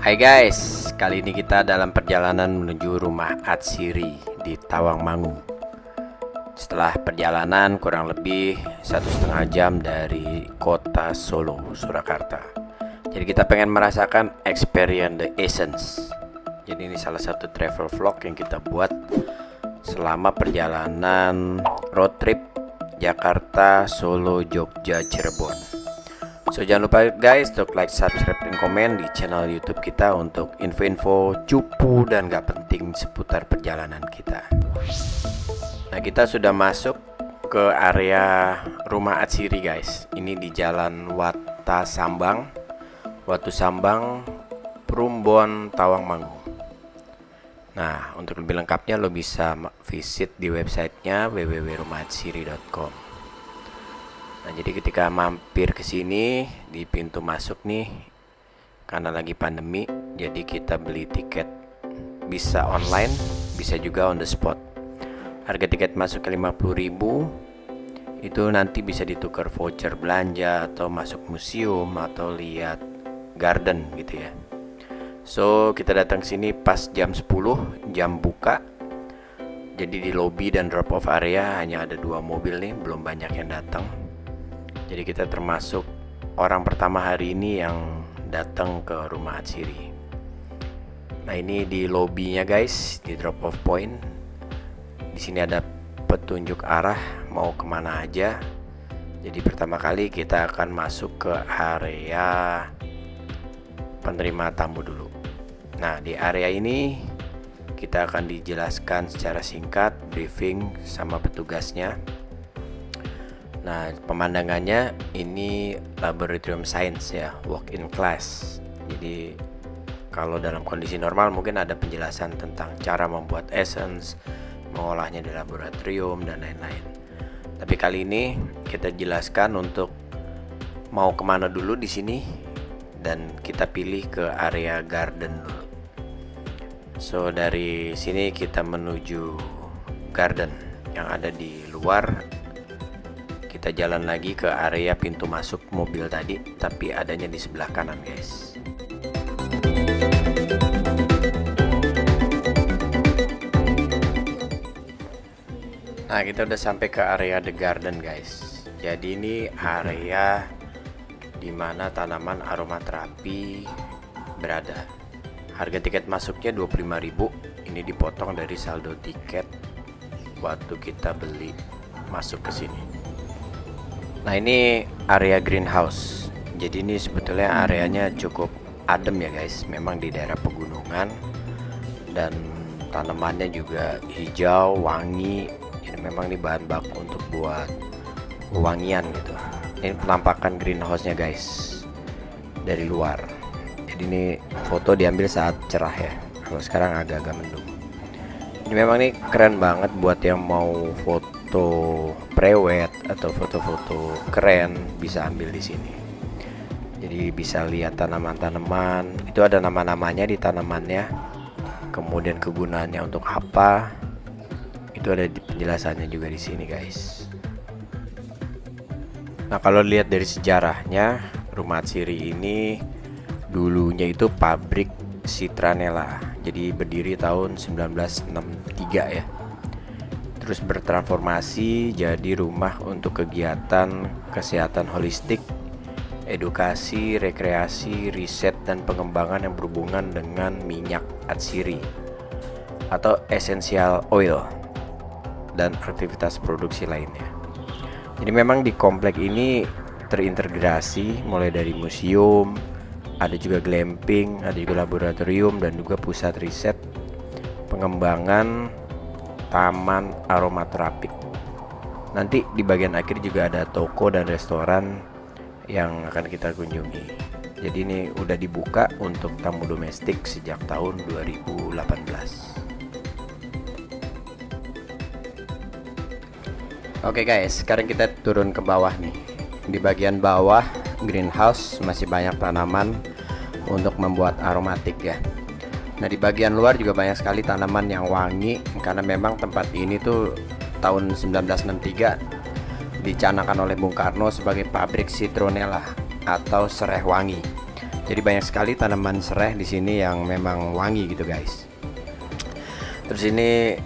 Hai guys, kali ini kita dalam perjalanan menuju rumah Atsiri di Tawangmangu. Setelah perjalanan kurang lebih 1,5 jam dari kota Solo, Surakarta. Jadi kita pengen merasakan experience the essence. Jadi ini salah satu travel vlog yang kita buat selama perjalanan road trip Jakarta, Solo, Jogja, Cirebon. So jangan lupa guys untuk like, subscribe, dan komen di channel YouTube kita untuk info-info cupu dan gak penting seputar perjalanan kita. Nah, kita sudah masuk ke area rumah Atsiri guys. Ini di Jalan Watu Sambang, Plumbon, Tawangmangu. Nah, untuk lebih lengkapnya lo bisa visit di websitenya www.rumahatsiri.com. Nah, jadi ketika mampir ke sini di pintu masuk nih, karena lagi pandemi, jadi kita beli tiket bisa online, bisa juga on the spot. Harga tiket masuk ke 50.000. Itu nanti bisa ditukar voucher belanja atau masuk museum atau lihat garden gitu ya. So, kita datang sini pas jam 10, jam buka. Jadi di lobby dan drop off area hanya ada 2 mobil nih, belum banyak yang datang. Jadi kita termasuk orang pertama hari ini yang datang ke rumah Atsiri. Nah, ini di lobbynya guys, di drop off point. Di sini ada petunjuk arah mau kemana aja. Jadi pertama kali kita akan masuk ke area penerima tamu dulu. Nah, di area ini kita akan dijelaskan secara singkat, briefing sama petugasnya. Nah, pemandangannya ini laboratorium science ya, walk-in class. Jadi kalau dalam kondisi normal mungkin ada penjelasan tentang cara membuat essence, mengolahnya di laboratorium dan lain-lain. Tapi kali ini kita jelaskan untuk mau kemana dulu di sini, dan kita pilih ke area garden dulu. So dari sini kita menuju garden yang ada di luar. Kita jalan lagi ke area pintu masuk mobil tadi, tapi adanya di sebelah kanan guys. Nah, kita udah sampai ke area the garden guys. Jadi ini area dimana tanaman aromaterapi berada. Harga tiket masuknya 25.000. Ini dipotong dari saldo tiket waktu kita beli masuk ke sini. Nah, ini area greenhouse. Jadi ini sebetulnya areanya cukup adem ya guys. Memang di daerah pegunungan dan tanamannya juga hijau, wangi. Jadi memang ini bahan baku untuk buat wangian gitu. Ini penampakan greenhouse-nya guys dari luar. Jadi ini foto diambil saat cerah ya. Kalau sekarang agak-agak mendung. Ini memang ini keren banget buat yang mau foto prewed atau foto-foto keren, bisa ambil di sini. Jadi bisa lihat tanaman-tanaman. Itu ada nama-namanya di tanamannya. Kemudian kegunaannya untuk apa? Itu ada di penjelasannya juga di sini, guys. Nah, kalau lihat dari sejarahnya, rumah Atsiri ini dulunya itu pabrik citranella. Jadi berdiri tahun 1963 ya. Terus bertransformasi jadi rumah untuk kegiatan kesehatan holistik, edukasi, rekreasi, riset, dan pengembangan yang berhubungan dengan minyak Atsiri atau essential oil dan aktivitas produksi lainnya. Jadi memang di komplek ini terintegrasi mulai dari museum, ada juga glamping, ada juga laboratorium, dan juga pusat riset pengembangan taman aromaterapi. Nanti di bagian akhir juga ada toko dan restoran yang akan kita kunjungi. Jadi ini udah dibuka untuk tamu domestik sejak tahun 2018. Oke guys, sekarang kita turun ke bawah nih. Di bagian bawah greenhouse masih banyak tanaman untuk membuat aromatik ya. Nah, di bagian luar juga banyak sekali tanaman yang wangi, karena memang tempat ini tuh tahun 1963 dicanangkan oleh Bung Karno sebagai pabrik citronella atau serai wangi. Jadi banyak sekali tanaman serai di sini yang memang wangi gitu guys. Terus ini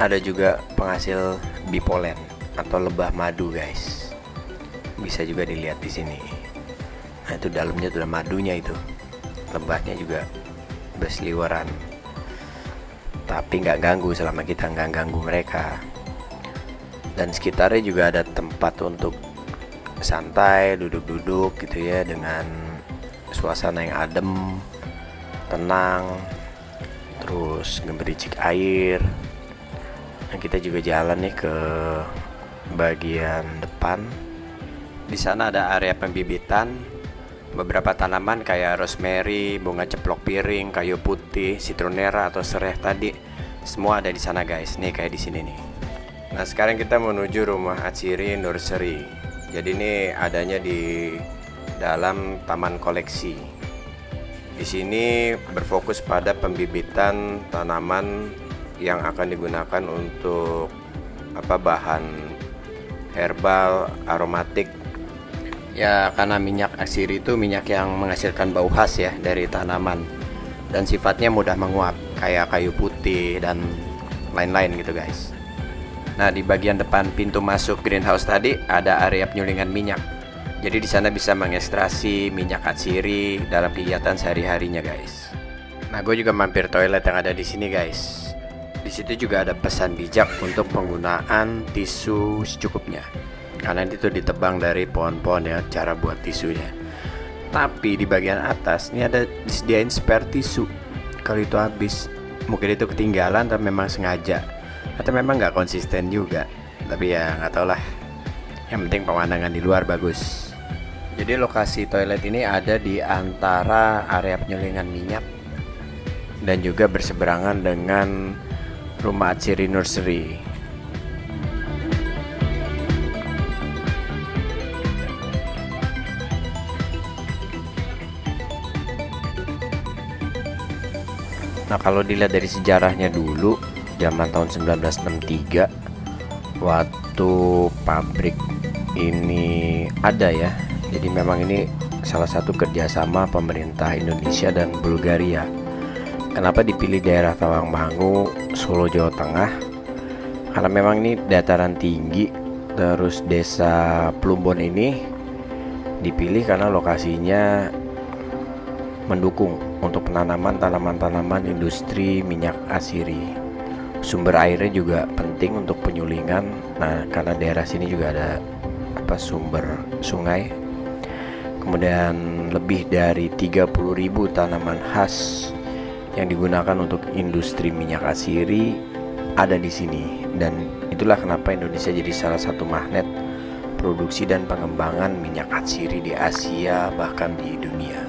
ada juga penghasil bipolen atau lebah madu guys. Bisa juga dilihat di sini. Nah itu dalamnya tuh ada madunya itu. Lebahnya juga berseliweran. Tapi nggak ganggu selama kita nggak ganggu mereka. Dan sekitarnya juga ada tempat untuk santai, duduk-duduk gitu ya, dengan suasana yang adem, tenang, terus gemericik air. Nah, kita juga jalan nih ke bagian depan. Di sana ada area pembibitan beberapa tanaman kayak rosemary, bunga ceplok piring, kayu putih, citronella atau serai tadi. Semua ada di sana guys. Nih kayak di sini nih. Nah, sekarang kita menuju rumah Atsiri Nursery. Jadi ini adanya di dalam taman koleksi. Di sini berfokus pada pembibitan tanaman yang akan digunakan untuk bahan herbal aromatik. Ya, karena minyak atsiri itu minyak yang menghasilkan bau khas ya dari tanaman dan sifatnya mudah menguap kayak kayu putih dan lain-lain gitu guys. Nah, di bagian depan pintu masuk greenhouse tadi ada area penyulingan minyak. Jadi di sana bisa mengekstraksi minyak atsiri dalam kegiatan sehari-harinya guys. Nah, gue juga mampir toilet yang ada di sini guys. Di situ juga ada pesan bijak untuk penggunaan tisu secukupnya. Karena itu ditebang dari pohon-pohon ya cara buat tisunya. Tapi di bagian atas ini ada disediain spare tisu. Kalau itu habis, mungkin itu ketinggalan atau memang sengaja, atau memang nggak konsisten juga. Tapi ya nggak tau lah. Yang penting pemandangan di luar bagus. Jadi lokasi toilet ini ada di antara area penyulingan minyak dan juga berseberangan dengan rumah Atsiri Nursery. Nah, kalau dilihat dari sejarahnya dulu, zaman tahun 1963 waktu pabrik ini ada ya. Jadi memang ini salah satu kerjasama pemerintah Indonesia dan Bulgaria. Kenapa dipilih daerah Tawangmangu, Solo, Jawa Tengah? Karena memang ini dataran tinggi. Terus desa Plumbon ini dipilih karena lokasinya mendukung untuk penanaman tanaman-tanaman industri minyak atsiri. Sumber airnya juga penting untuk penyulingan. Nah, karena daerah sini juga ada sumber sungai. Kemudian lebih dari 30.000 tanaman khas yang digunakan untuk industri minyak atsiri ada di sini, dan itulah kenapa Indonesia jadi salah satu magnet produksi dan pengembangan minyak atsiri di Asia bahkan di dunia.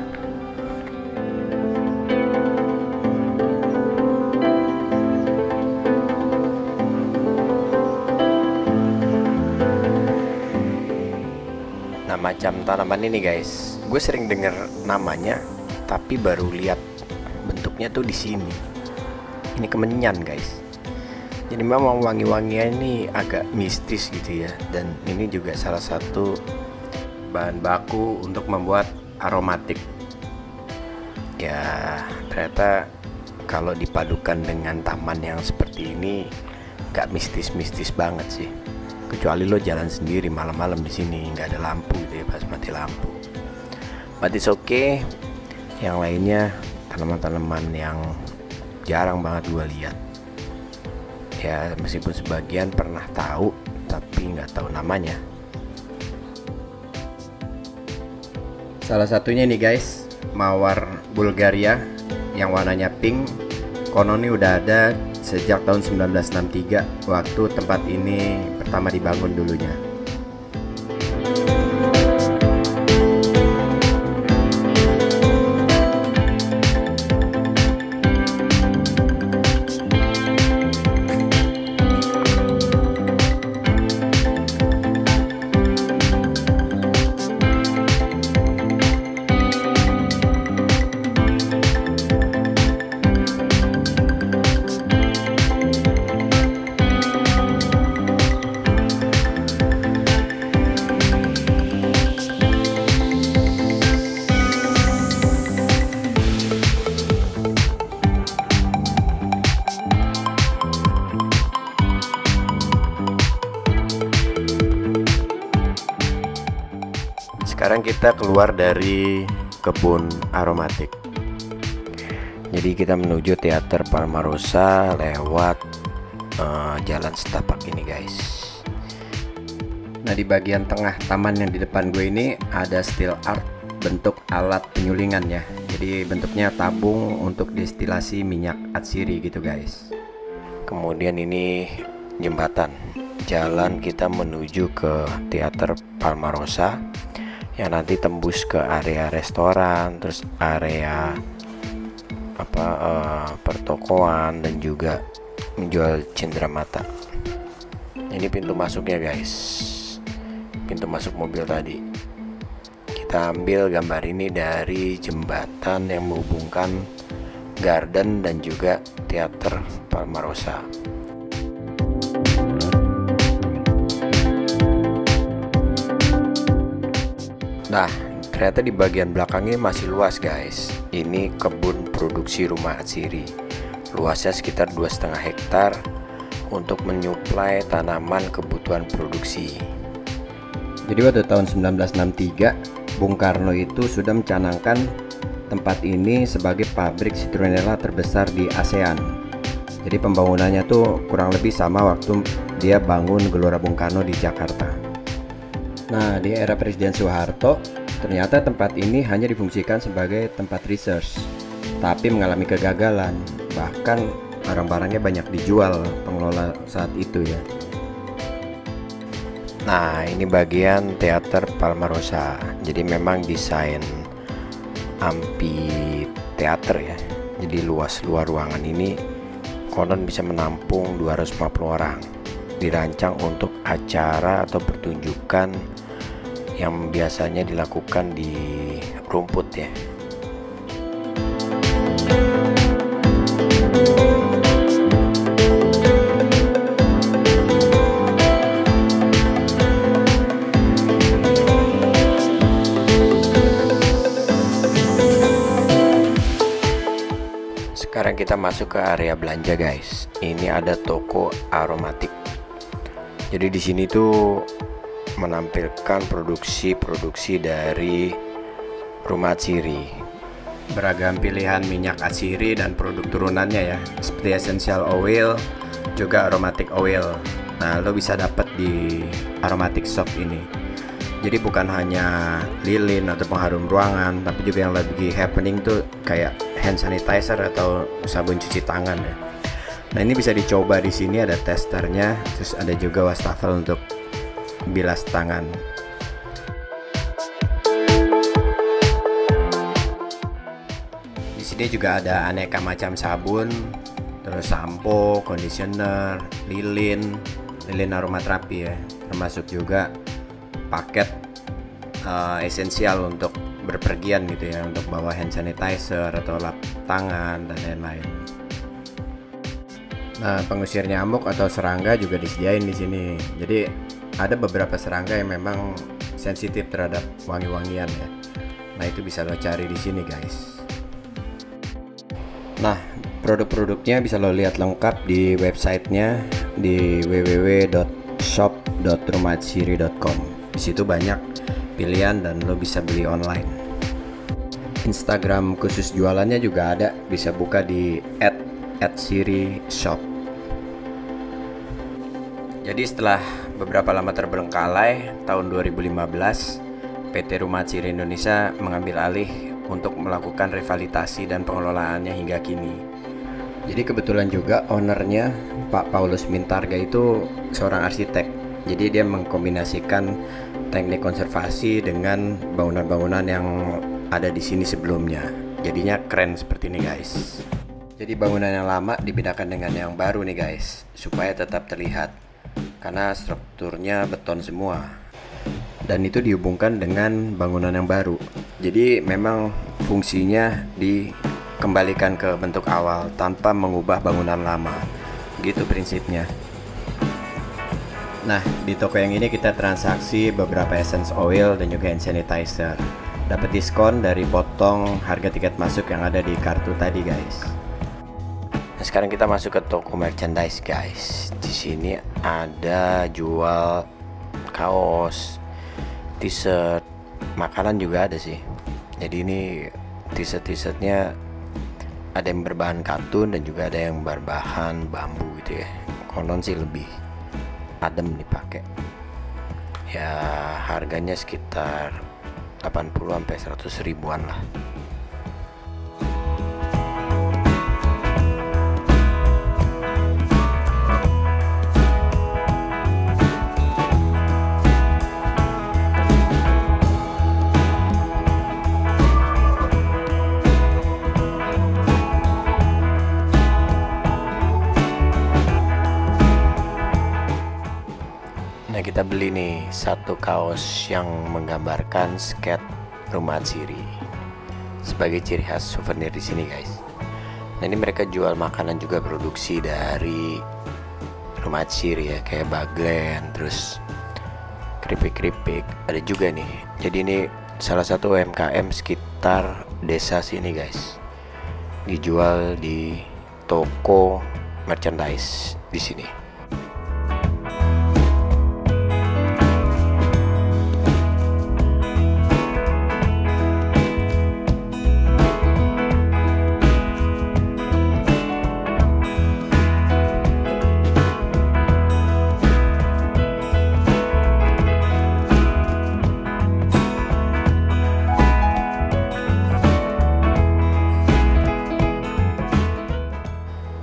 Nah, macam tanaman ini guys, gue sering dengar namanya tapi baru lihat bentuknya tuh di sini. Ini kemenyan guys. Jadi memang wangi-wanginya ini agak mistis gitu ya. Dan ini juga salah satu bahan baku untuk membuat aromatik. Ya, ternyata kalau dipadukan dengan taman yang seperti ini gak mistis-mistis banget sih. Kecuali lo jalan sendiri malam-malam di sini nggak ada lampu gitu ya, pas mati lampu. But it's okay. Yang lainnya tanaman-tanaman yang jarang banget gue lihat. Ya meskipun sebagian pernah tahu tapi nggak tahu namanya. Salah satunya nih guys, mawar Bulgaria yang warnanya pink. Konon ini udah ada sejak tahun 1963 waktu tempat ini pertama dibangun dulunya. sekarang kita keluar dari kebun aromatik. Jadi kita menuju Teater Palmarosa lewat jalan setapak ini guys. Nah, di bagian tengah taman yang di depan gue ini ada steel art bentuk alat penyulingan ya. Jadi bentuknya tabung untuk destilasi minyak atsiri gitu guys. Kemudian ini jembatan. Jalan kita menuju ke Teater Palmarosa yang nanti tembus ke area restoran, terus area pertokoan dan juga menjual cenderamata. Ini pintu masuknya guys, pintu masuk mobil tadi. Kita ambil gambar ini dari jembatan yang menghubungkan Garden dan juga Teater Palmarosa. Nah, ternyata di bagian belakangnya masih luas guys. Ini kebun produksi rumah atsiri. Luasnya sekitar 2,5 hektar untuk menyuplai tanaman kebutuhan produksi. Jadi pada tahun 1963, Bung Karno itu sudah mencanangkan tempat ini sebagai pabrik citronella terbesar di ASEAN. Jadi pembangunannya tuh kurang lebih sama waktu dia bangun Gelora Bung Karno di Jakarta. Nah, di era Presiden Soeharto, ternyata tempat ini hanya difungsikan sebagai tempat research, tapi mengalami kegagalan. Bahkan barang-barangnya banyak dijual pengelola saat itu ya. Nah, ini bagian Teater Palmarosa. Jadi memang desain amphitheater ya. Jadi luas luar ruangan ini konon bisa menampung 250 orang. Dirancang untuk acara atau pertunjukan yang biasanya dilakukan di rumput ya. Sekarang kita masuk ke area belanja guys. Ini ada toko aromatik. Jadi di sini tuh menampilkan produksi dari rumah atsiri. Beragam pilihan minyak atsiri dan produk turunannya ya, seperti essential oil, juga aromatic oil. Nah, lo bisa dapat di aromatic shop ini. Jadi bukan hanya lilin atau pengharum ruangan, tapi juga yang lebih happening tuh kayak hand sanitizer atau sabun cuci tangan ya. Nah, ini bisa dicoba di sini, ada testernya, terus ada juga wastafel untuk bilas tangan. Di sini juga ada aneka macam sabun, terus sampo, conditioner, lilin aromaterapi ya, termasuk juga paket esensial untuk berpergian gitu ya, untuk bawa hand sanitizer atau lap tangan dan lain-lain. Nah, pengusir nyamuk atau serangga juga disediain di sini. Jadi ada beberapa serangga yang memang sensitif terhadap wangi-wangian ya. Nah, itu bisa lo cari di sini guys. Nah, produk-produknya bisa lo lihat lengkap di websitenya di www.shop.rumahatsiri.com. Di situ banyak pilihan dan lo bisa beli online. Instagram khusus jualannya juga ada, bisa buka di @siri_shop. Jadi setelah beberapa lama terbengkalai, tahun 2015 PT Rumah Atsiri Indonesia mengambil alih untuk melakukan revitalisasi dan pengelolaannya hingga kini. Jadi kebetulan juga ownernya Pak Paulus Mintarga itu seorang arsitek. Jadi dia mengkombinasikan teknik konservasi dengan bangunan-bangunan yang ada di sini sebelumnya. Jadinya keren seperti ini guys. Jadi bangunan yang lama dipindahkan dengan yang baru nih guys, supaya tetap terlihat. Karena strukturnya beton semua dan itu dihubungkan dengan bangunan yang baru. Jadi memang fungsinya dikembalikan ke bentuk awal tanpa mengubah bangunan lama. Gitu prinsipnya. Nah, di toko yang ini kita transaksi beberapa essence oil dan juga hand sanitizer. Dapat diskon dari potong harga tiket masuk yang ada di kartu tadi guys. Nah, sekarang kita masuk ke toko merchandise guys. Di sini ada jual kaos, t-shirt, makanan juga ada sih. Jadi ini t-shirtnya ada yang berbahan katun dan juga ada yang berbahan bambu gitu ya. Konon sih lebih adem dipakai. Ya harganya sekitar 80-100 ribuan lah. Nah, kita beli nih satu kaos yang menggambarkan skate Rumah Atsiri sebagai ciri khas souvenir di sini, guys. Nah, ini mereka jual makanan juga produksi dari Rumah Atsiri ya, kayak baglen, terus keripik-keripik ada juga nih. Jadi ini salah satu UMKM sekitar desa sini, guys. Dijual di toko merchandise di sini.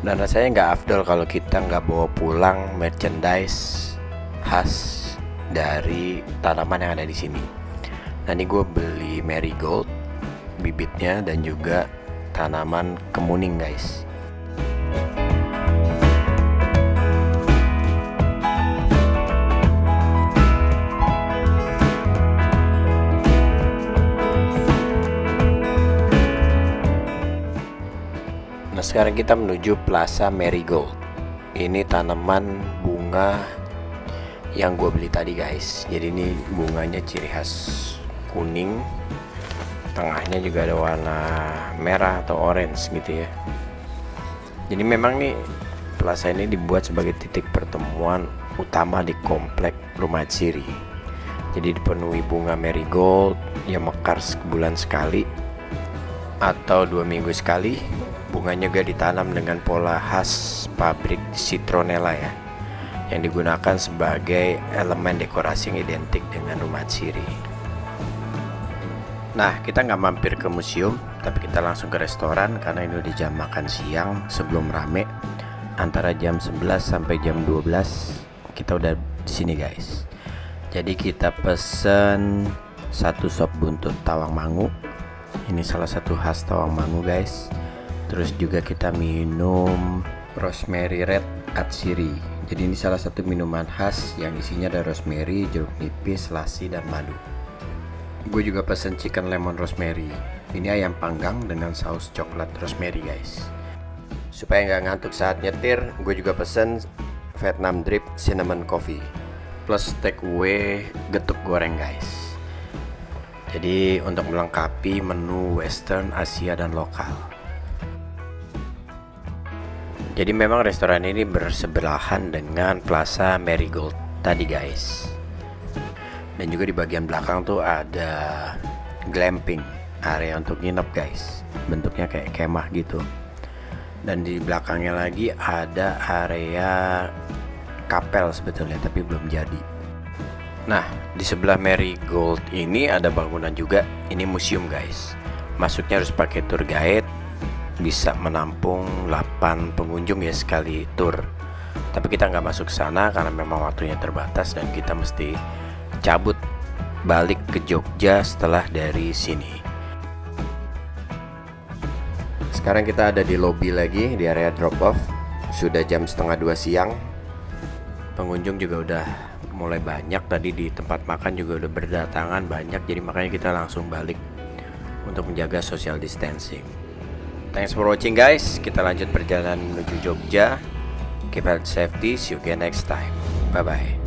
Dan rasanya nggak afdol kalau kita nggak bawa pulang merchandise khas dari tanaman yang ada di sini. Nah, ini gue beli marigold bibitnya dan juga tanaman kemuning, guys. Nah, sekarang kita menuju Plaza Marigold. Ini tanaman bunga yang gue beli tadi, guys. Jadi ini bunganya ciri khas kuning, tengahnya juga ada warna merah atau orange gitu ya. Jadi memang nih plaza ini dibuat sebagai titik pertemuan utama di komplek Rumah Atsiri. Jadi dipenuhi bunga marigold yang mekar sebulan sekali atau 2 minggu sekali. Bunganya juga ditanam dengan pola khas pabrik citronella ya, yang digunakan sebagai elemen dekorasi yang identik dengan Rumah Atsiri. Nah, kita nggak mampir ke museum, tapi kita langsung ke restoran karena ini udah jam makan siang sebelum rame. Antara jam 11 sampai jam 12 kita udah di sini, guys. Jadi kita pesen satu sop buntut tawangmangu. Ini salah satu khas Tawangmangu, guys. Terus juga kita minum rosemary red atsiri. Jadi ini salah satu minuman khas yang isinya ada rosemary, jeruk nipis, selasi, dan madu. Gue juga pesen chicken lemon rosemary. Ini ayam panggang dengan saus coklat rosemary, guys. Supaya nggak ngantuk saat nyetir, gue juga pesen Vietnam drip cinnamon coffee plus take away getuk goreng, guys. Jadi untuk melengkapi menu western, Asia, dan lokal. Jadi memang restoran ini bersebelahan dengan Plaza Marigold tadi, guys. Dan juga di bagian belakang tuh ada glamping, area untuk nginep, guys. Bentuknya kayak kemah gitu. Dan di belakangnya lagi ada area kapel sebetulnya, tapi belum jadi. Nah, di sebelah Marigold ini ada bangunan juga. Ini museum, guys. Masuknya harus pakai tour guide. Bisa menampung 8 pengunjung ya sekali tour. Tapi kita nggak masuk sana karena memang waktunya terbatas dan kita mesti cabut balik ke Jogja setelah dari sini. Sekarang kita ada di lobby lagi di area drop off. Sudah jam 1:30 siang. Pengunjung juga udah mulai banyak, tadi di tempat makan juga udah berdatangan banyak, jadi makanya kita langsung balik untuk menjaga social distancing. Thanks for watching, guys. Kita lanjut perjalanan menuju Jogja. Keep health safety. See you again next time. Bye bye.